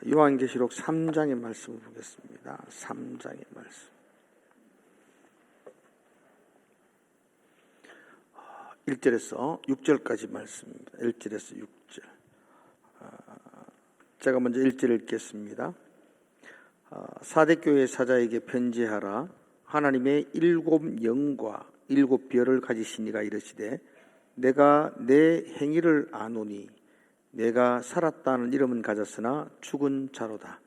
요한계시록 3장의 말씀을 보겠습니다. 3장의 말씀. 1절에서 6절까지 말씀입니다. 1절에서 6절. 제가 먼저 1절 읽겠습니다. 사대교회 사자에게 편지하라. 하나님의 7 영과 7 별을 가지시니가 이르시되 내가 내 행위를 아노니 내가 살았다는 이름은 가졌으나 죽은 자로다.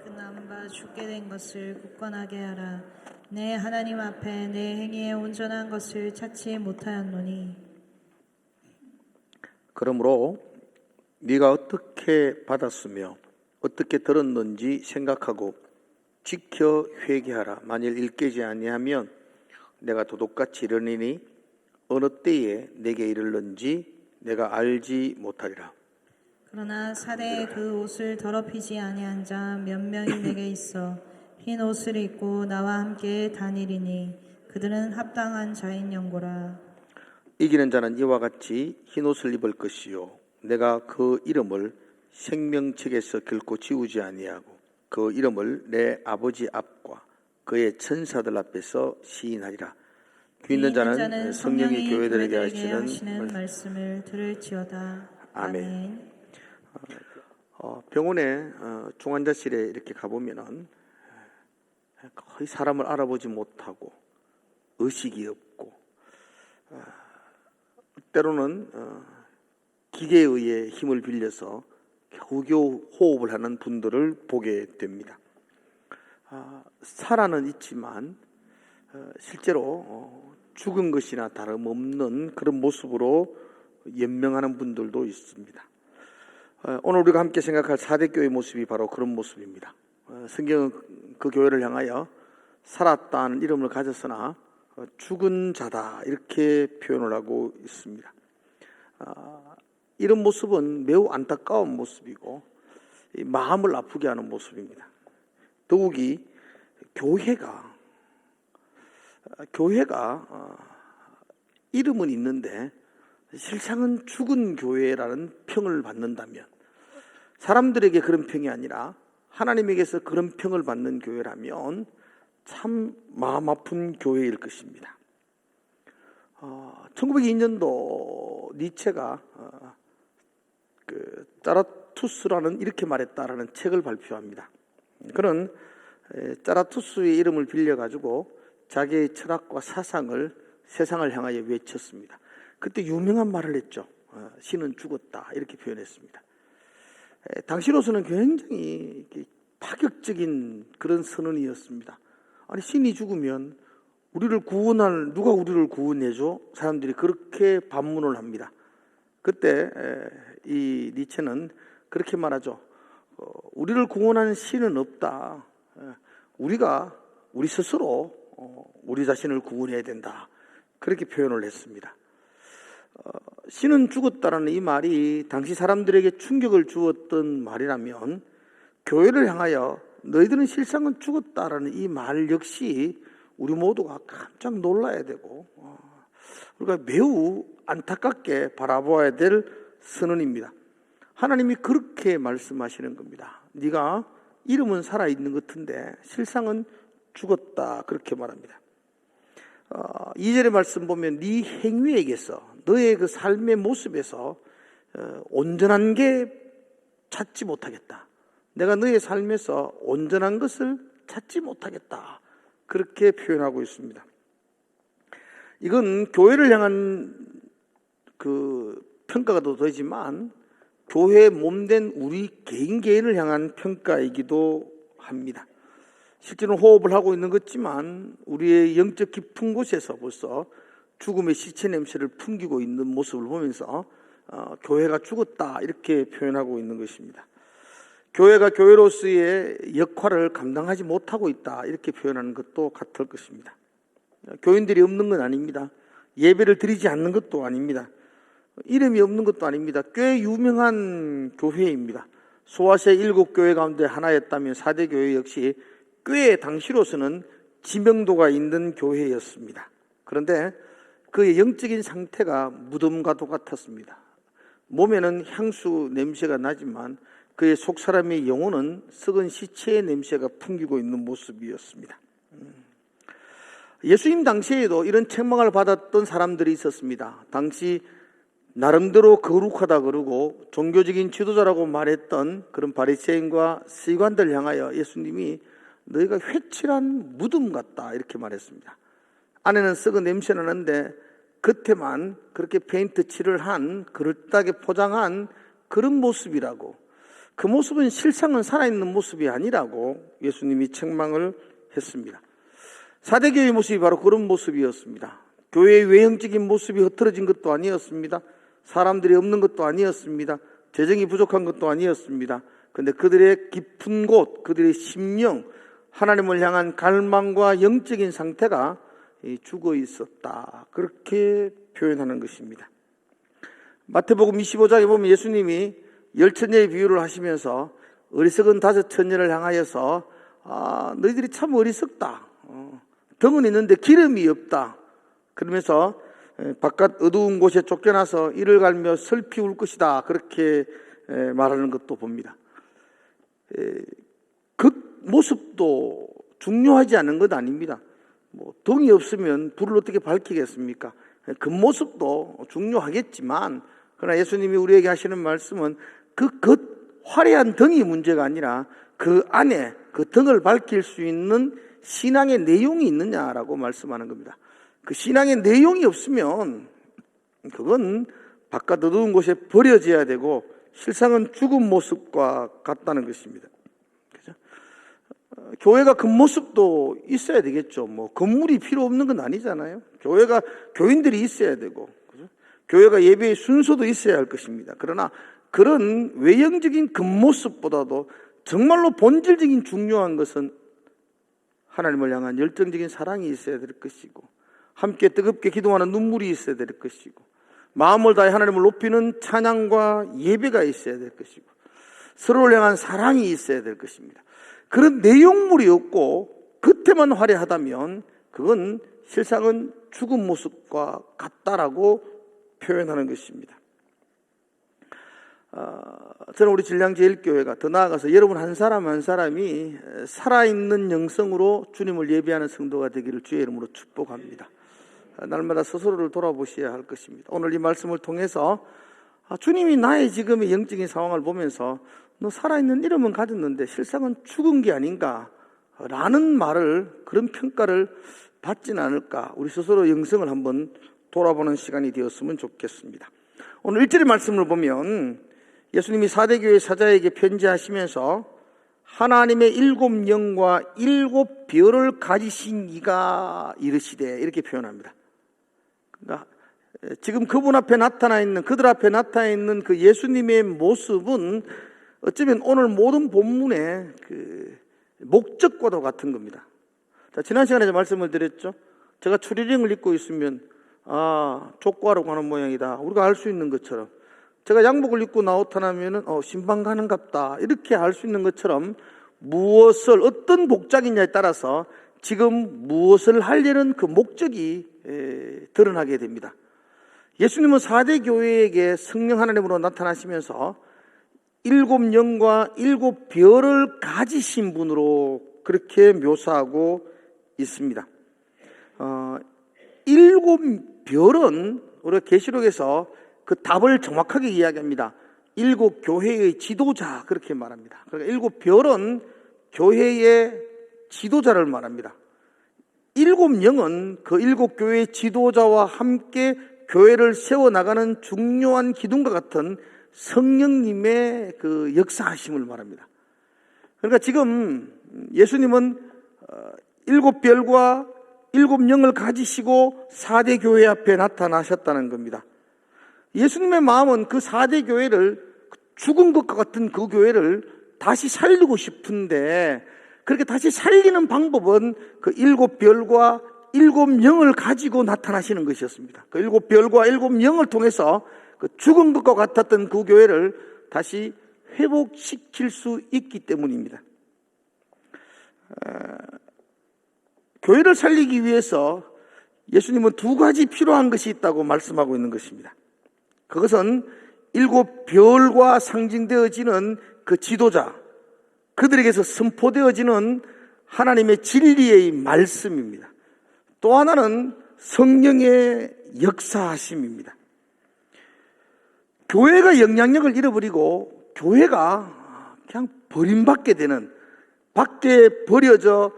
끝난 바 죽게 된 것을 굳건하게 하라. 내 하나님 앞에 내 행위에 온전한 것을 찾지 못하였노니. 그러므로 네가 어떻게 받았으며 어떻게 들었는지 생각하고 지켜 회개하라. 만일 일깨지 아니하면 내가 도둑같이 이르리니 어느 때에 내게 이르는지 내가 알지 못하리라. 그러나 사대의 그 옷을 더럽히지 아니한 자 몇 명이 내게 있어 흰 옷을 입고 나와 함께 다니리니 그들은 합당한 자인 연고라. 이기는 자는 이와 같이 흰 옷을 입을 것이요 내가 그 이름을 생명책에서 결코 지우지 아니하고 그 이름을 내 아버지 앞과 그의 천사들 앞에서 시인하리라. 귀 있는 자는 성령이 교회들에게 하시는 말씀을 들을지어다. 아멘. 병원에 중환자실에 이렇게 가보면은 거의 사람을 알아보지 못하고 의식이 없고 때로는 기계에 의해 힘을 빌려서 겨우겨우 호흡을 하는 분들을 보게 됩니다. 살아는 있지만 실제로 죽은 것이나 다름없는 그런 모습으로 연명하는 분들도 있습니다. 오늘 우리가 함께 생각할 사대교회의 모습이 바로 그런 모습입니다. 성경은 그 교회를 향하여 살았다는 이름을 가졌으나 죽은 자다 이렇게 표현을 하고 있습니다. 이런 모습은 매우 안타까운 모습이고 마음을 아프게 하는 모습입니다. 더욱이 교회가 이름은 있는데 실상은 죽은 교회라는 평을 받는다면, 사람들에게 그런 평이 아니라 하나님에게서 그런 평을 받는 교회라면 참 마음 아픈 교회일 것입니다. 1902년도 니체가 짜라투스라는 이렇게 말했다라는 책을 발표합니다. 그는 짜라투스의 이름을 빌려가지고 자기의 철학과 사상을 세상을 향하여 외쳤습니다. 그때 유명한 말을 했죠. 신은 죽었다 이렇게 표현했습니다. 당시로서는 굉장히 파격적인 그런 선언이었습니다. 아니, 신이 죽으면 누가 우리를 구원해줘? 사람들이 그렇게 반문을 합니다. 그때 이 니체는 그렇게 말하죠. 우리를 구원하는 신은 없다. 우리가 우리 스스로 우리 자신을 구원해야 된다. 그렇게 표현을 했습니다. 신은 죽었다라는 이 말이 당시 사람들에게 충격을 주었던 말이라면, 교회를 향하여 너희들은 실상은 죽었다라는 이 말 역시 우리 모두가 깜짝 놀라야 되고 우리가 매우 안타깝게 바라보아야 될 선언입니다. 하나님이 그렇게 말씀하시는 겁니다. 네가 이름은 살아있는 것 같은데 실상은 죽었다 그렇게 말합니다. 2절의 말씀 보면 네 행위에게서, 너의 그 삶의 모습에서 온전한 게 찾지 못하겠다. 내가 너의 삶에서 온전한 것을 찾지 못하겠다. 그렇게 표현하고 있습니다. 이건 교회를 향한 그 평가가 더 되지만 교회의 몸된 우리 개인을 향한 평가이기도 합니다. 실제로는 호흡을 하고 있는 것 같지만 우리의 영적 깊은 곳에서 벌써 죽음의 시체 냄새를 풍기고 있는 모습을 보면서 교회가 죽었다 이렇게 표현하고 있는 것입니다. 교회가 교회로서의 역할을 감당하지 못하고 있다 이렇게 표현하는 것도 같을 것입니다. 교인들이 없는 건 아닙니다. 예배를 드리지 않는 것도 아닙니다. 이름이 없는 것도 아닙니다. 꽤 유명한 교회입니다. 소아시아 7교회 가운데 하나였다면 사대교회 역시 꽤 당시로서는 지명도가 있는 교회였습니다. 그런데 그의 영적인 상태가 무덤과 똑같았습니다. 몸에는 향수 냄새가 나지만 그의 속사람의 영혼은 썩은 시체의 냄새가 풍기고 있는 모습이었습니다. 예수님 당시에도 이런 책망을 받았던 사람들이 있었습니다. 당시 나름대로 거룩하다 그러고 종교적인 지도자라고 말했던 그런 바리새인과 서기관들 향하여 예수님이 너희가 회칠한 무덤 같다 이렇게 말했습니다. 안에는 썩은 냄새 나는데 겉에만 그렇게 페인트 칠을 한 그럴듯하게 포장한 그런 모습이라고, 그 모습은 실상은 살아있는 모습이 아니라고 예수님이 책망을 했습니다. 사대교회의 모습이 바로 그런 모습이었습니다. 교회의 외형적인 모습이 흐트러진 것도 아니었습니다. 사람들이 없는 것도 아니었습니다. 재정이 부족한 것도 아니었습니다. 그런데 그들의 깊은 곳, 그들의 심령, 하나님을 향한 갈망과 영적인 상태가 죽어 있었다, 그렇게 표현하는 것입니다. 마태복음 25장에 보면 예수님이 열처녀의 비유를 하시면서 어리석은 5처녀를 향하여서 너희들이 참 어리석다, 덩은 있는데 기름이 없다, 그러면서 바깥 어두운 곳에 쫓겨나서 이를 갈며 슬피 울 것이다, 그렇게 말하는 것도 봅니다. 그 모습도 중요하지 않은 것 아닙니다. 덩이 없으면 불을 어떻게 밝히겠습니까? 그 모습도 중요하겠지만, 그러나 예수님이 우리에게 하시는 말씀은 그 화려한 덩이 문제가 아니라 그 안에 그 덩을 밝힐 수 있는 신앙의 내용이 있느냐라고 말씀하는 겁니다. 그 신앙의 내용이 없으면 그건 바깥 어두운 곳에 버려져야 되고 실상은 죽은 모습과 같다는 것입니다. 그죠? 교회가 그 모습도 있어야 되겠죠. 건물이 필요 없는 건 아니잖아요. 교회가 교인들이 있어야 되고, 그죠? 교회가 예배의 순서도 있어야 할 것입니다. 그러나 그런 외형적인 겉모습보다도 정말로 본질적인 중요한 것은 하나님을 향한 열정적인 사랑이 있어야 될 것이고, 함께 뜨겁게 기도하는 눈물이 있어야 될 것이고, 마음을 다해 하나님을 높이는 찬양과 예배가 있어야 될 것이고, 서로를 향한 사랑이 있어야 될 것입니다. 그런 내용물이 없고 겉에만 화려하다면 그건 실상은 죽은 모습과 같다라고 표현하는 것입니다. 저는 우리 진량제일교회가 더 나아가서 여러분 한 사람 한 사람이 살아있는 영성으로 주님을 예배하는 성도가 되기를 주의 이름으로 축복합니다. 날마다 스스로를 돌아보셔야 할 것입니다. 오늘 이 말씀을 통해서 주님이 나의 지금의 영적인 상황을 보면서 너 살아있는 이름은 가졌는데 실상은 죽은 게 아닌가 라는 말을, 그런 평가를 받지는 않을까, 우리 스스로 영성을 한번 돌아보는 시간이 되었으면 좋겠습니다. 오늘 1절의 말씀을 보면 예수님이 사대교회 사자에게 편지하시면서 하나님의 7 영과 7 별을 가지신 이가 이르시되, 이렇게 표현합니다. 그러니까 지금 그분 앞에 나타나 있는, 그들 앞에 나타나 있는 그 예수님의 모습은 어쩌면 오늘 모든 본문의 그 목적과도 같은 겁니다. 자, 지난 시간에 말씀을 드렸죠. 제가 추리링을 입고 있으면 족구하러 가는 모양이다, 우리가 알 수 있는 것처럼, 제가 양복을 입고 나타나면은 신방 가는갑다, 이렇게 알 수 있는 것처럼 무엇을, 어떤 복장이냐에 따라서 지금 무엇을 하려는 그 목적이 드러나게 됩니다. 예수님은 4대 교회에게 성령 하나님으로 나타나시면서 7 영과 7 별을 가지신 분으로 그렇게 묘사하고 있습니다. 7 별은 우리가 계시록에서 그 답을 정확하게 이야기합니다. 7 교회의 지도자, 그렇게 말합니다. 그러니까 7 별은 교회의 지도자를 말합니다. 7 영은 그 7 교회의 지도자와 함께 교회를 세워나가는 중요한 기둥과 같은 성령님의 그 역사하심을 말합니다. 그러니까 지금 예수님은 7 별과 7 영을 가지시고 4대 교회 앞에 나타나셨다는 겁니다. 예수님의 마음은 그 4대 교회를, 죽은 것과 같은 그 교회를 다시 살리고 싶은데, 그렇게 다시 살리는 방법은 그 7 별과 7 영을 가지고 나타나시는 것이었습니다. 그 7 별과 7 영을 통해서 그 죽은 것과 같았던 그 교회를 다시 회복시킬 수 있기 때문입니다. 교회를 살리기 위해서 예수님은 2가지 필요한 것이 있다고 말씀하고 있는 것입니다. 그것은 7 별과 상징되어지는 그 지도자, 그들에게서 선포되어지는 하나님의 진리의 말씀입니다. 또 하나는 성령의 역사하심입니다. 교회가 영향력을 잃어버리고 교회가 그냥 버림받게 되는, 밖에 버려져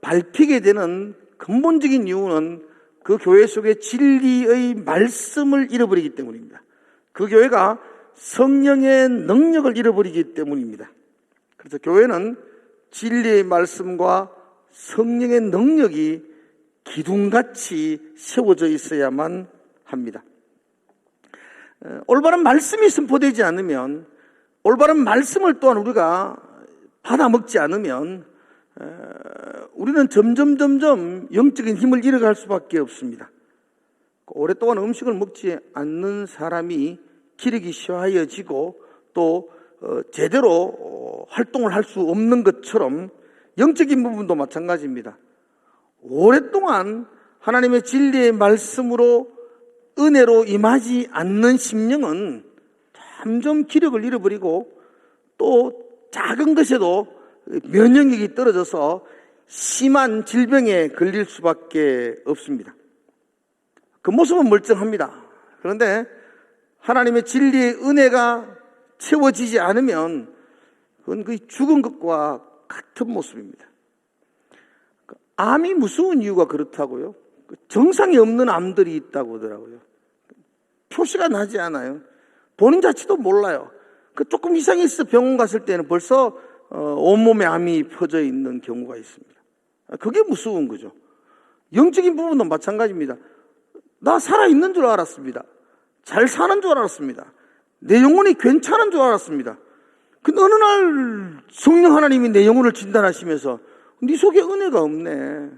밟히게 되는 근본적인 이유는 그 교회 속의 진리의 말씀을 잃어버리기 때문입니다. 그 교회가 성령의 능력을 잃어버리기 때문입니다. 그래서 교회는 진리의 말씀과 성령의 능력이 기둥같이 세워져 있어야만 합니다. 올바른 말씀이 선포되지 않으면, 올바른 말씀을 또한 우리가 받아먹지 않으면 우리는 점점 영적인 힘을 잃어갈 수밖에 없습니다. 오랫동안 음식을 먹지 않는 사람이 기력이 쇠하여지고 또 제대로 활동을 할 수 없는 것처럼 영적인 부분도 마찬가지입니다. 오랫동안 하나님의 진리의 말씀으로 은혜로 임하지 않는 심령은 점점 기력을 잃어버리고 또 작은 것에도 면역력이 떨어져서 심한 질병에 걸릴 수밖에 없습니다. 그 모습은 멀쩡합니다. 그런데 하나님의 진리의 은혜가 채워지지 않으면 그건 거의 죽은 것과 같은 모습입니다. 암이 무서운 이유가 그렇다고요. 정상이 없는 암들이 있다고 하더라고요. 표시가 나지 않아요. 본인 자체도 몰라요. 조금 이상이 있어 병원 갔을 때는 벌써 온몸에 암이 퍼져 있는 경우가 있습니다. 그게 무서운 거죠. 영적인 부분도 마찬가지입니다. 나 살아있는 줄 알았습니다. 잘 사는 줄 알았습니다. 내 영혼이 괜찮은 줄 알았습니다. 근데 어느 날 성령 하나님이 내 영혼을 진단하시면서 네 속에 은혜가 없네.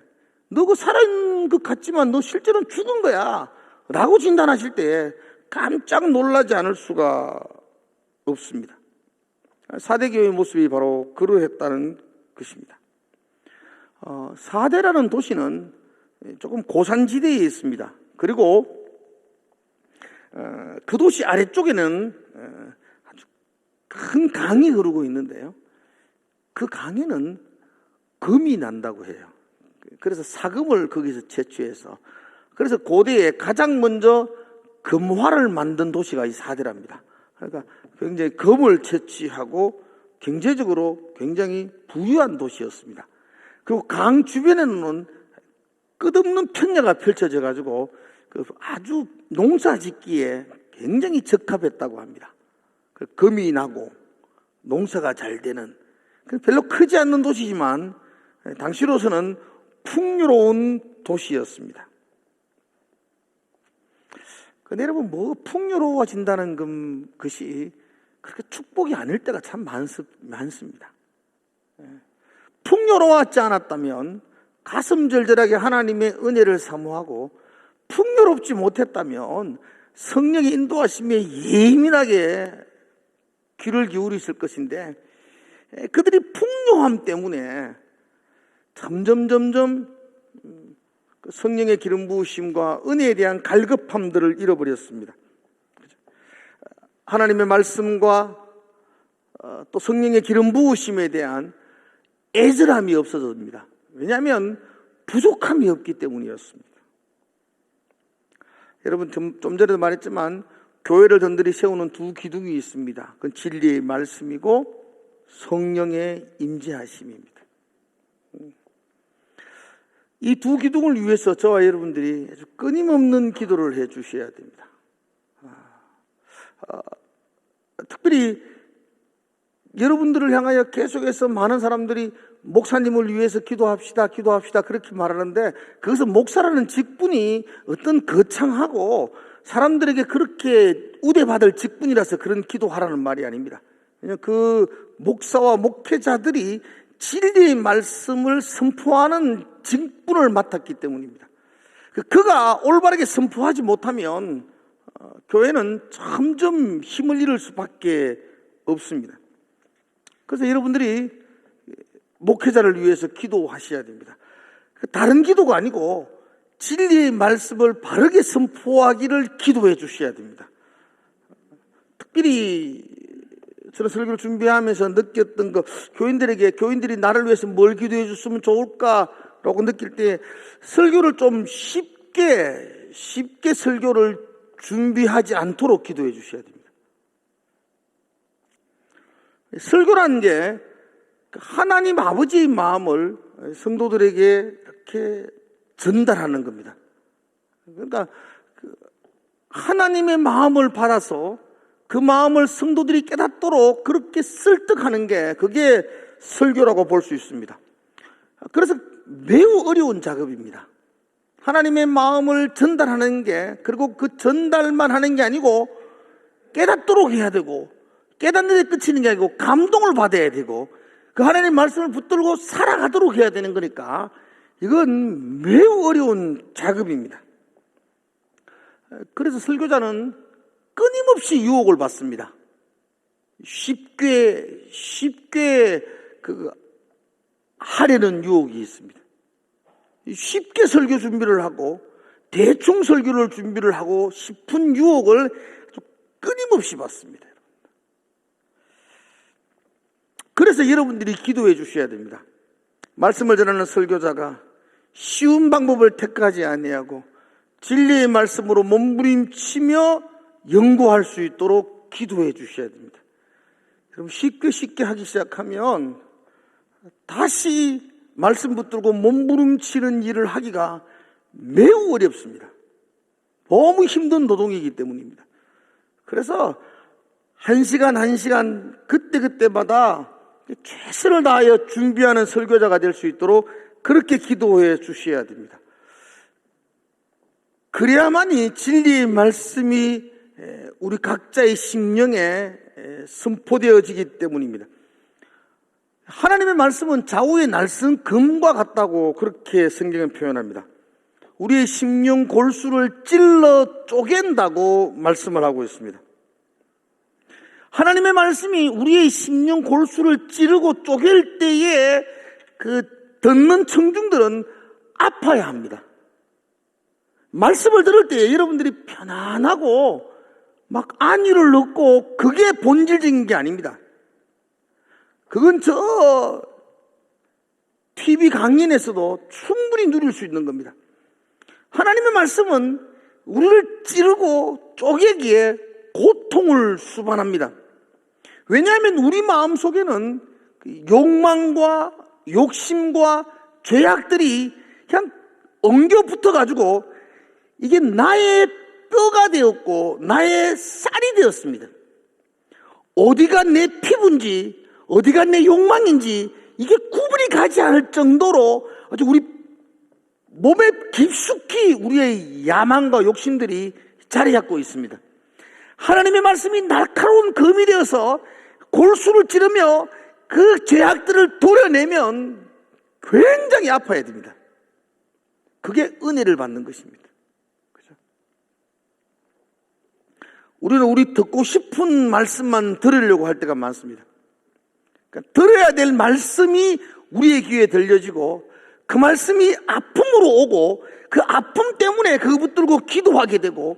너 그 살아있는 것 같지만 너 실제로는 죽은 거야 라고 진단하실 때 깜짝 놀라지 않을 수가 없습니다. 4대 교회의 모습이 바로 그러했다는 것입니다. 4대라는 도시는 조금 고산지대에 있습니다. 그리고 그 도시 아래쪽에는 아주 큰 강이 흐르고 있는데요. 그 강에는 금이 난다고 해요. 그래서 사금을 거기서 채취해서, 그래서 고대에 가장 먼저 금화를 만든 도시가 이 4대랍니다. 그러니까 굉장히 금을 채취하고 경제적으로 굉장히 부유한 도시였습니다. 그리고 강 주변에는 끝없는 평야가 펼쳐져 가지고 아주 농사 짓기에 굉장히 적합했다고 합니다. 금이 나고 농사가 잘 되는, 별로 크지 않는 도시지만 당시로서는 풍요로운 도시였습니다. 근데 여러분, 풍요로워진다는 것이 그렇게 축복이 아닐 때가 참 많습니다. 풍요로웠지 않았다면, 가슴 절절하게 하나님의 은혜를 사모하고 풍요롭지 못했다면 성령의 인도하심에 예민하게 귀를 기울이실 것인데, 그들이 풍요함 때문에 점점 성령의 기름 부으심과 은혜에 대한 갈급함들을 잃어버렸습니다. 하나님의 말씀과 또 성령의 기름 부으심에 대한 애절함이 없어집니다. 왜냐하면 부족함이 없기 때문이었습니다. 여러분, 좀 전에도 말했지만 교회를 든든히 세우는 두 기둥이 있습니다. 그건 진리의 말씀이고 성령의 임재하심입니다. 이 두 기둥을 위해서 저와 여러분들이 아주 끊임없는 기도를 해 주셔야 됩니다. 특별히 여러분들을 향하여 계속해서 많은 사람들이 목사님을 위해서 기도합시다 그렇게 말하는데, 그것은 목사라는 직분이 어떤 거창하고 사람들에게 그렇게 우대받을 직분이라서 그런 기도하라는 말이 아닙니다. 왜냐하면 그 목사와 목회자들이 진리의 말씀을 선포하는 직분을 맡았기 때문입니다. 그가 올바르게 선포하지 못하면 교회는 점점 힘을 잃을 수밖에 없습니다. 그래서 여러분들이 목회자를 위해서 기도하셔야 됩니다. 다른 기도가 아니고 진리의 말씀을 바르게 선포하기를 기도해 주셔야 됩니다. 특별히 저는 설교를 준비하면서 느꼈던 거, 교인들이 나를 위해서 뭘 기도해 줬으면 좋을까라고 느낄 때 설교를 좀 쉽게 설교를 준비하지 않도록 기도해 주셔야 됩니다. 설교라는 게 하나님 아버지의 마음을 성도들에게 이렇게 전달하는 겁니다. 그러니까 하나님의 마음을 받아서 그 마음을 성도들이 깨닫도록 그렇게 설득하는 게 그게 설교라고 볼 수 있습니다. 그래서 매우 어려운 작업입니다. 하나님의 마음을 전달하는 게, 그리고 그 전달만 하는 게 아니고 깨닫도록 해야 되고, 깨닫는 데 끝이는 게 아니고 감동을 받아야 되고, 그 하나님의 말씀을 붙들고 살아가도록 해야 되는 거니까 이건 매우 어려운 작업입니다. 그래서 설교자는 끊임없이 유혹을 받습니다. 쉽게 하려는 유혹이 있습니다. 쉽게 설교 준비를 하고 대충 설교를 준비를 하고 싶은 유혹을 끊임없이 받습니다. 그래서 여러분들이 기도해 주셔야 됩니다. 말씀을 전하는 설교자가 쉬운 방법을 택하지 아니하고 진리의 말씀으로 몸부림치며 연구할 수 있도록 기도해 주셔야 됩니다. 그럼 쉽게 하기 시작하면 다시 말씀 붙들고 몸부림치는 일을 하기가 매우 어렵습니다. 너무 힘든 노동이기 때문입니다. 그래서 1시간 그때마다 최선을 다하여 준비하는 설교자가 될 수 있도록 그렇게 기도해 주셔야 됩니다. 그래야만이 진리의 말씀이 우리 각자의 심령에 선포되어지기 때문입니다. 하나님의 말씀은 좌우의 날선 금과 같다고 그렇게 성경은 표현합니다. 우리의 심령 골수를 찔러 쪼갠다고 말씀을 하고 있습니다. 하나님의 말씀이 우리의 심령 골수를 찌르고 쪼갤 때에 그 듣는 청중들은 아파야 합니다. 말씀을 들을 때 여러분들이 편안하고 막 안위를 얻고 그게 본질적인 게 아닙니다. 그건 저 TV 강연에서도 충분히 누릴 수 있는 겁니다. 하나님의 말씀은 우리를 찌르고 쪼개기에 고통을 수반합니다. 왜냐하면 우리 마음속에는 욕망과 욕심과 죄악들이 그냥 엉겨 붙어가지고 이게 나의 뼈가 되었고 나의 쌀이 되었습니다. 어디가 내 피부인지 어디가 내 욕망인지 이게 구분이 가지 않을 정도로 아주 우리 몸에 깊숙이 우리의 야망과 욕심들이 자리 잡고 있습니다. 하나님의 말씀이 날카로운 검이 되어서 골수를 찌르며 그 죄악들을 도려내면 굉장히 아파야 됩니다. 그게 은혜를 받는 것입니다. 그죠? 우리는 우리 듣고 싶은 말씀만 들으려고 할 때가 많습니다. 그러니까 들어야 될 말씀이 우리의 귀에 들려지고 그 말씀이 아픔으로 오고 그 아픔 때문에 그거 붙들고 기도하게 되고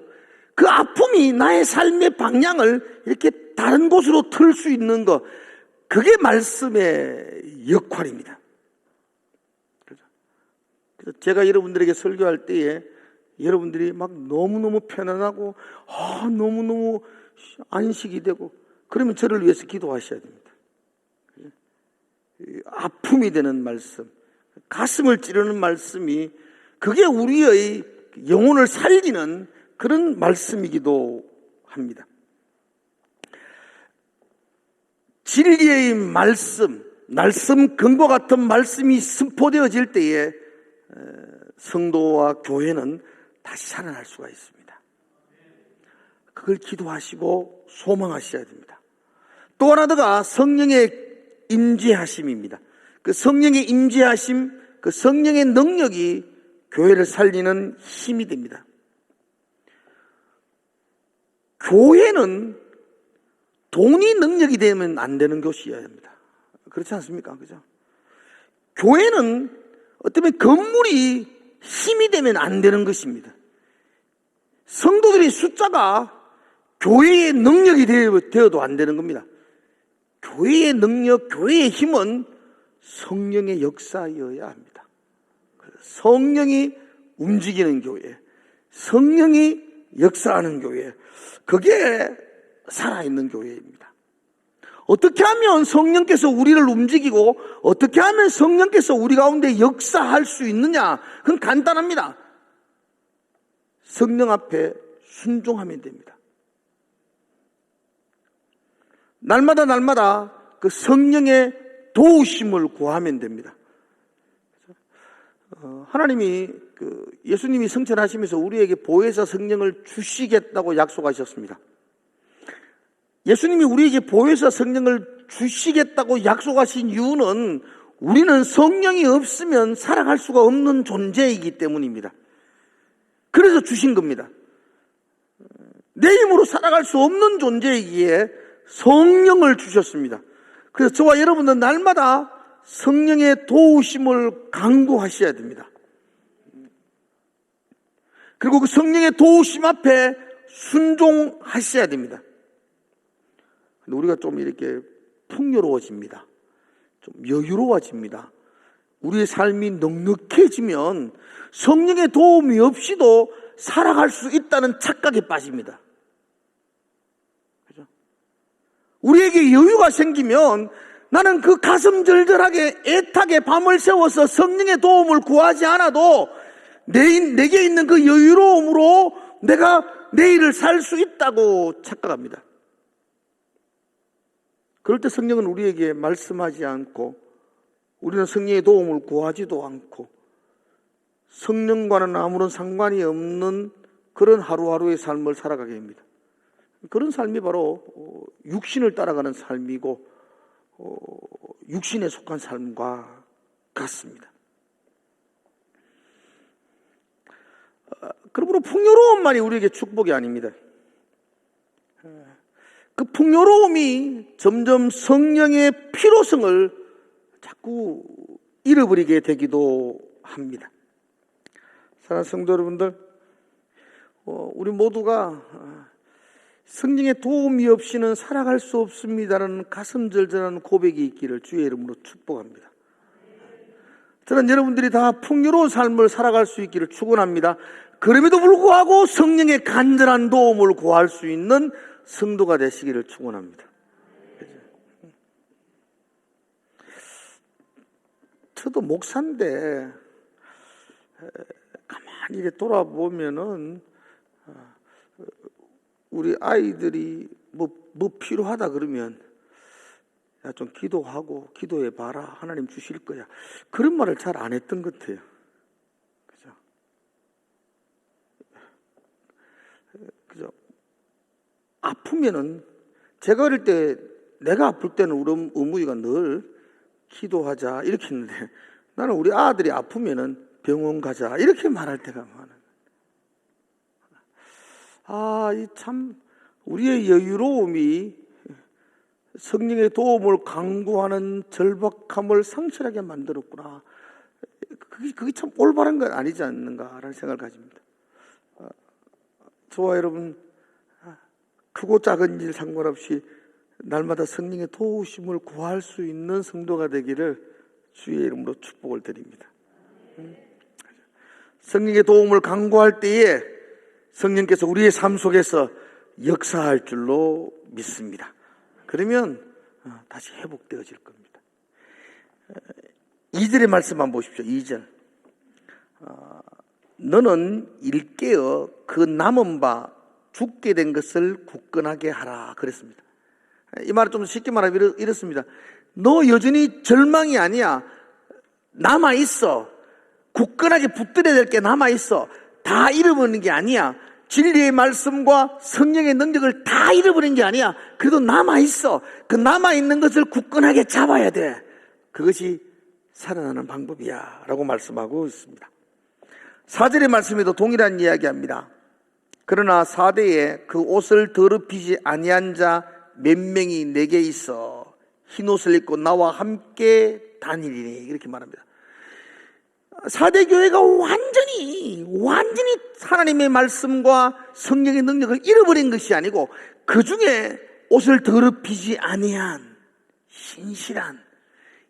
그 아픔이 나의 삶의 방향을 이렇게 다른 곳으로 틀 수 있는 것, 그게 말씀의 역할입니다. 그래서 제가 여러분들에게 설교할 때에 여러분들이 막 너무너무 편안하고 너무너무 안식이 되고 그러면 저를 위해서 기도하셔야 됩니다. 아픔이 되는 말씀, 가슴을 찌르는 말씀이 그게 우리의 영혼을 살리는 그런 말씀이기도 합니다. 진리의 말씀, 날섬 금과 같은 말씀이 선포되어질 때에 성도와 교회는 다시 살아날 수가 있습니다. 그걸 기도하시고 소망하셔야 됩니다. 또 하나가 성령의 임재하심입니다. 그 성령의 임재하심, 그 성령의 능력이 교회를 살리는 힘이 됩니다. 교회는 돈이 능력이 되면 안 되는 것이어야 합니다. 그렇지 않습니까? 그죠? 교회는 어쩌면 건물이 힘이 되면 안 되는 것입니다. 성도들의 숫자가 교회의 능력이 되어도 안 되는 겁니다. 교회의 능력, 교회의 힘은 성령의 역사여야 합니다. 성령이 움직이는 교회, 성령이 역사하는 교회, 그게 살아있는 교회입니다. 어떻게 하면 성령께서 우리를 움직이고 어떻게 하면 성령께서 우리 가운데 역사할 수 있느냐? 그건 간단합니다. 성령 앞에 순종하면 됩니다. 날마다 그 성령의 도우심을 구하면 됩니다. 하나님이 예수님이 성천하시면서 우리에게 보혜사 성령을 주시겠다고 약속하셨습니다. 예수님이 우리에게 보혜사 성령을 주시겠다고 약속하신 이유는 우리는 성령이 없으면 살아갈 수가 없는 존재이기 때문입니다. 그래서 주신 겁니다. 내 힘으로 살아갈 수 없는 존재이기에 성령을 주셨습니다. 그래서 저와 여러분은 날마다 성령의 도우심을 간구하셔야 됩니다. 그리고 그 성령의 도우심 앞에 순종하셔야 됩니다. 근데 우리가 좀 이렇게 풍요로워집니다. 좀 여유로워집니다. 우리의 삶이 넉넉해지면 성령의 도움이 없이도 살아갈 수 있다는 착각에 빠집니다. 그죠? 우리에게 여유가 생기면 나는 그 가슴 절절하게 애타게 밤을 새워서 성령의 도움을 구하지 않아도 내게 있는 그 여유로움으로 내가 내일을 살 수 있다고 착각합니다. 그럴 때 성령은 우리에게 말씀하지 않고 우리는 성령의 도움을 구하지도 않고 성령과는 아무런 상관이 없는 그런 하루하루의 삶을 살아가게 됩니다. 그런 삶이 바로 육신을 따라가는 삶이고 육신에 속한 삶과 같습니다. 그러므로 풍요로움만이 우리에게 축복이 아닙니다. 그 풍요로움이 점점 성령의 필요성을 자꾸 잃어버리게 되기도 합니다. 사랑하는 성도 여러분들, 우리 모두가 성령의 도움이 없이는 살아갈 수 없습니다라는 가슴 절절한 고백이 있기를 주의 이름으로 축복합니다. 저는 여러분들이 다 풍요로운 삶을 살아갈 수 있기를 축원합니다. 그럼에도 불구하고 성령의 간절한 도움을 구할 수 있는 성도가 되시기를 축원합니다. 저도 목사인데 가만히 이렇게 돌아보면은 우리 아이들이 뭐 필요하다 그러면 야, 좀 기도하고 기도해 봐라. 하나님 주실 거야. 그런 말을 잘 안 했던 것 같아요. 그죠? 그죠? 아프면은 제가 어릴 때 내가 아플 때는 우리 어머니가 늘 기도하자 이렇게 했는데 나는 우리 아들이 아프면은 병원 가자 이렇게 말할 때가 많아요. 이 참 우리의 여유로움이 성령의 도움을 강구하는 절박함을 상실하게 만들었구나. 그게 참 올바른 건 아니지 않는가라는 생각을 가집니다. 저와 여러분 크고 작은 일 상관없이 날마다 성령의 도우심을 구할 수 있는 성도가 되기를 주의 이름으로 축복을 드립니다. 성령의 도움을 간구할 때에 성령께서 우리의 삶 속에서 역사할 줄로 믿습니다. 그러면 다시 회복되어질 겁니다. 2절의 말씀 한번 보십시오. 2절. 너는 일깨어 그 남은 바 죽게 된 것을 굳건하게 하라 그랬습니다. 이 말을 좀 쉽게 말하면 이렇습니다. 너 여전히 절망이 아니야. 남아있어. 굳건하게 붙들어야 될 게 남아있어. 다 잃어버리는 게 아니야. 진리의 말씀과 성령의 능력을 다 잃어버린 게 아니야. 그래도 남아있어. 그 남아있는 것을 굳건하게 잡아야 돼. 그것이 살아나는 방법이야 라고 말씀하고 있습니다. 4절의 말씀에도 동일한 이야기합니다. 그러나 4대에 그 옷을 더럽히지 아니한 자 몇 명이 내게 있어 흰옷을 입고 나와 함께 다니리니 이렇게 말합니다. 4대 교회가 완전히 하나님의 말씀과 성령의 능력을 잃어버린 것이 아니고 그 중에 옷을 더럽히지 아니한 신실한,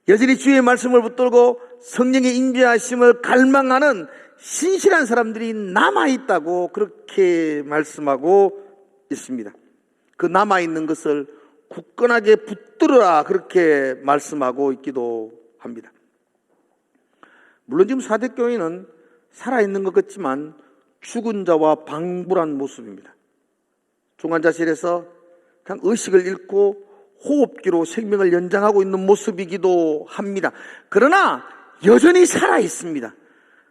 여전히 주의 말씀을 붙들고 성령의 인도하심을 갈망하는 신실한 사람들이 남아있다고 그렇게 말씀하고 있습니다. 그 남아있는 것을 굳건하게 붙들어라 그렇게 말씀하고 있기도 합니다. 물론 지금 사대교회는 살아있는 것 같지만 죽은 자와 방불한 모습입니다. 중환자실에서 그냥 의식을 잃고 호흡기로 생명을 연장하고 있는 모습이기도 합니다. 그러나 여전히 살아있습니다.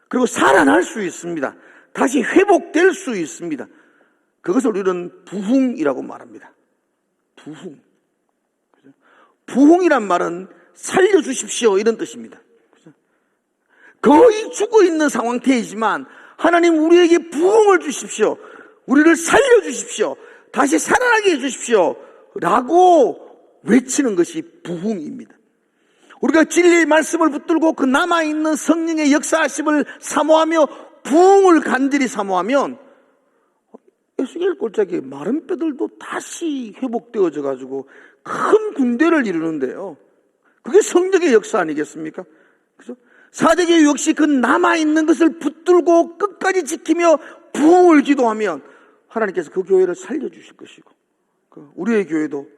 그리고 살아날 수 있습니다. 다시 회복될 수 있습니다. 그것을 우리는 부흥이라고 말합니다. 부흥. 부흥이란 말은 살려주십시오 이런 뜻입니다. 거의 죽어 있는 상황태이지만 하나님 우리에게 부흥을 주십시오. 우리를 살려주십시오. 다시 살아나게 해주십시오. 라고 외치는 것이 부흥입니다. 우리가 진리의 말씀을 붙들고 그 남아있는 성령의 역사하심을 사모하며 부흥을 간절히 사모하면 에스겔 골짜기에 마른 뼈들도 다시 회복되어져 가지고 큰 군대를 이루는데요. 그게 성령의 역사 아니겠습니까? 그죠? 사대교회 역시 그 남아있는 것을 붙들고 끝까지 지키며 부흥을 기도하면 하나님께서 그 교회를 살려주실 것이고 우리의 교회도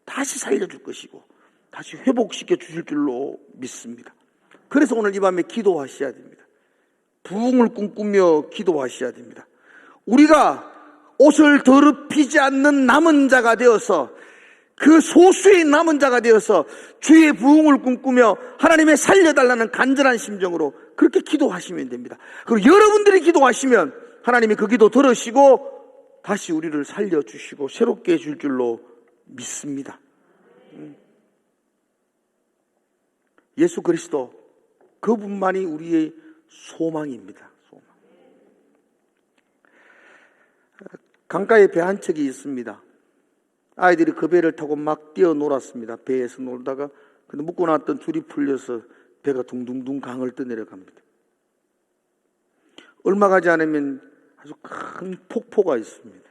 다시 살려줄 것이고 다시 회복시켜 주실 줄로 믿습니다. 그래서 오늘 이 밤에 기도하셔야 됩니다. 부흥을 꿈꾸며 기도하셔야 됩니다. 우리가 옷을 더럽히지 않는 남은 자가 되어서 그 소수의 남은 자가 되어서 주의 부흥을 꿈꾸며 하나님의 살려달라는 간절한 심정으로 그렇게 기도하시면 됩니다. 그리고 여러분들이 기도하시면 하나님이 그 기도 들으시고 다시 우리를 살려주시고 새롭게 해줄 줄로 믿습니다. 예수 그리스도 그분만이 우리의 소망입니다. 소망. 강가에 배 한 척이 있습니다. 아이들이 그 배를 타고 막 뛰어놀았습니다. 배에서 놀다가 근데 묶고 놨던 줄이 풀려서 배가 둥둥둥 강을 떠내려갑니다. 얼마 가지 않으면 아주 큰 폭포가 있습니다.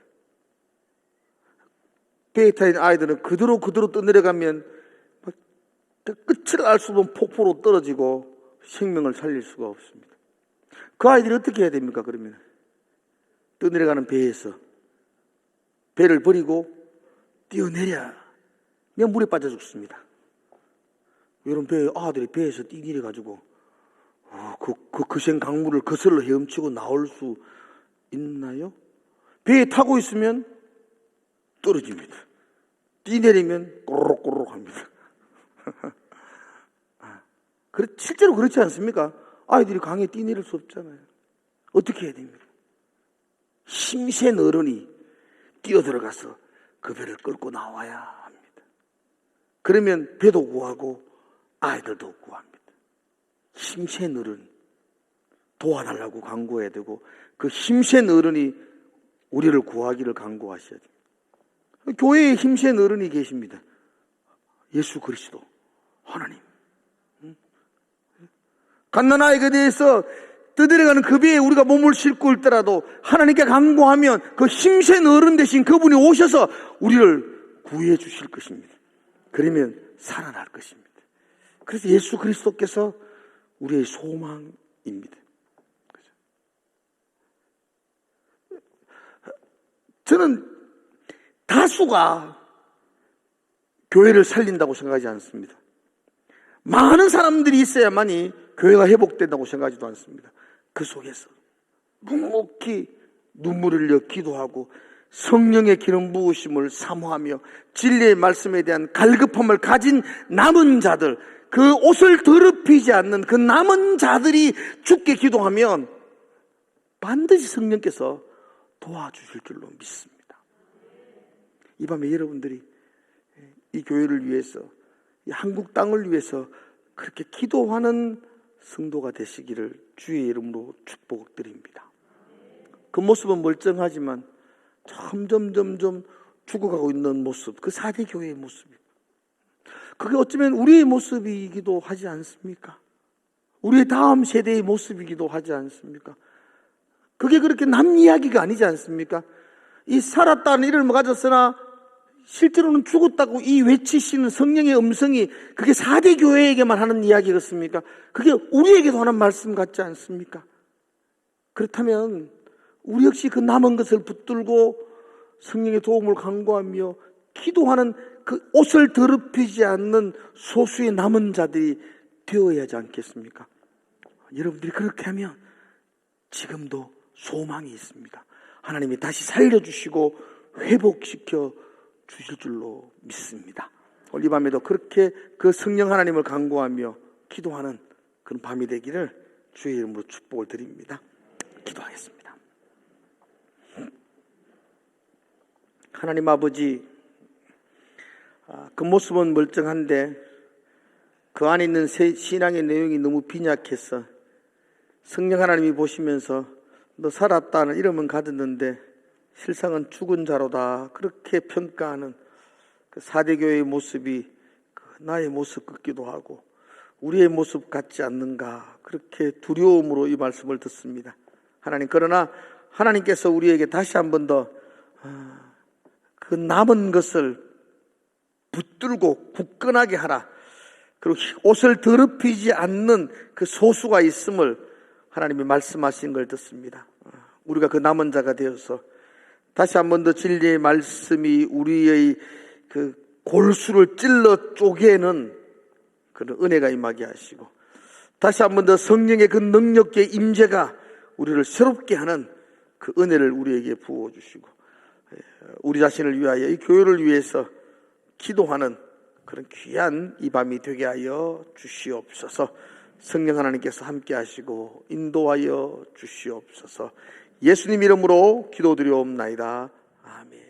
배에 타인 아이들은 그대로 떠내려가면 끝을 알 수 없는 폭포로 떨어지고 생명을 살릴 수가 없습니다. 그 아이들이 어떻게 해야 됩니까? 그러면 떠내려가는 배에서 배를 버리고 뛰어내려 그냥 물에 빠져 죽습니다. 여러분 아들이 배에서 뛰내려 가지고 그 거센 강물을 거슬러 헤엄치고 나올 수 있나요? 배에 타고 있으면 떨어집니다. 뛰내리면 꼬르륵꼬르륵 합니다. 실제로 그렇지 않습니까? 아이들이 강에 뛰내릴 수 없잖아요. 어떻게 해야 됩니까? 힘센 어른이 뛰어들어가서 그 배를 끌고 나와야 합니다. 그러면 배도 구하고 아이들도 구합니다. 힘센 어른 도와달라고 간구해야 되고 그 힘센 어른이 우리를 구하기를 간구하셔야 됩니다. 교회에 힘센 어른이 계십니다. 예수 그리스도 하나님. 갓난아이에 대해서 떠들어가는 그 배에 우리가 몸을 싣고 있더라도 하나님께 간구하면 그 힘센 어른 대신 그분이 오셔서 우리를 구해 주실 것입니다. 그러면 살아날 것입니다. 그래서 예수 그리스도께서 우리의 소망입니다. 저는 다수가 교회를 살린다고 생각하지 않습니다. 많은 사람들이 있어야만이 교회가 회복된다고 생각하지도 않습니다. 그 속에서 묵묵히 눈물을 흘려 기도하고 성령의 기름 부으심을 사모하며 진리의 말씀에 대한 갈급함을 가진 남은 자들, 그 옷을 더럽히지 않는 그 남은 자들이 죽게 기도하면 반드시 성령께서 도와주실 줄로 믿습니다. 이 밤에 여러분들이 이 교회를 위해서, 이 한국 땅을 위해서 그렇게 기도하는 성도가 되시기를 주의 이름으로 축복드립니다. 그 모습은 멀쩡하지만 점점 죽어가고 있는 모습, 그 사대교회의 모습입니다. 그게 어쩌면 우리의 모습이기도 하지 않습니까? 우리의 다음 세대의 모습이기도 하지 않습니까? 그게 그렇게 남 이야기가 아니지 않습니까? 이 살았다는 이름을 가졌으나 실제로는 죽었다고 이 외치시는 성령의 음성이 그게 4대 교회에게만 하는 이야기겠습니까? 그게 우리에게도 하는 말씀 같지 않습니까? 그렇다면 우리 역시 그 남은 것을 붙들고 성령의 도움을 간구하며 기도하는 그 옷을 더럽히지 않는 소수의 남은 자들이 되어야 하지 않겠습니까? 여러분들이 그렇게 하면 지금도 소망이 있습니다. 하나님이 다시 살려주시고 회복시켜 주실 줄로 믿습니다. 오늘 이 밤에도 그렇게 그 성령 하나님을 간구하며 기도하는 그런 밤이 되기를 주의 이름으로 축복을 드립니다. 기도하겠습니다. 하나님 아버지, 그 모습은 멀쩡한데 그 안에 있는 신앙의 내용이 너무 빈약해서 성령 하나님이 보시면서 너 살았다는 이름은 가졌는데 실상은 죽은 자로다, 그렇게 평가하는 그 4대 교회의 모습이 나의 모습 같기도 하고 우리의 모습 같지 않는가, 그렇게 두려움으로 이 말씀을 듣습니다. 하나님, 그러나 하나님께서 우리에게 다시 한 번 더 그 남은 것을 붙들고 굳건하게 하라, 그리고 옷을 더럽히지 않는 그 소수가 있음을 하나님이 말씀하신 걸 듣습니다. 우리가 그 남은 자가 되어서 다시 한 번 더 진리의 말씀이 우리의 그 골수를 찔러 쪼개는 그런 은혜가 임하게 하시고, 다시 한 번 더 성령의 그 능력의 임재가 우리를 새롭게 하는 그 은혜를 우리에게 부어주시고, 우리 자신을 위하여 이 교회를 위해서 기도하는 그런 귀한 이 밤이 되게 하여 주시옵소서. 성령 하나님께서 함께 하시고 인도하여 주시옵소서. 예수님 이름으로 기도드리옵나이다. 아멘.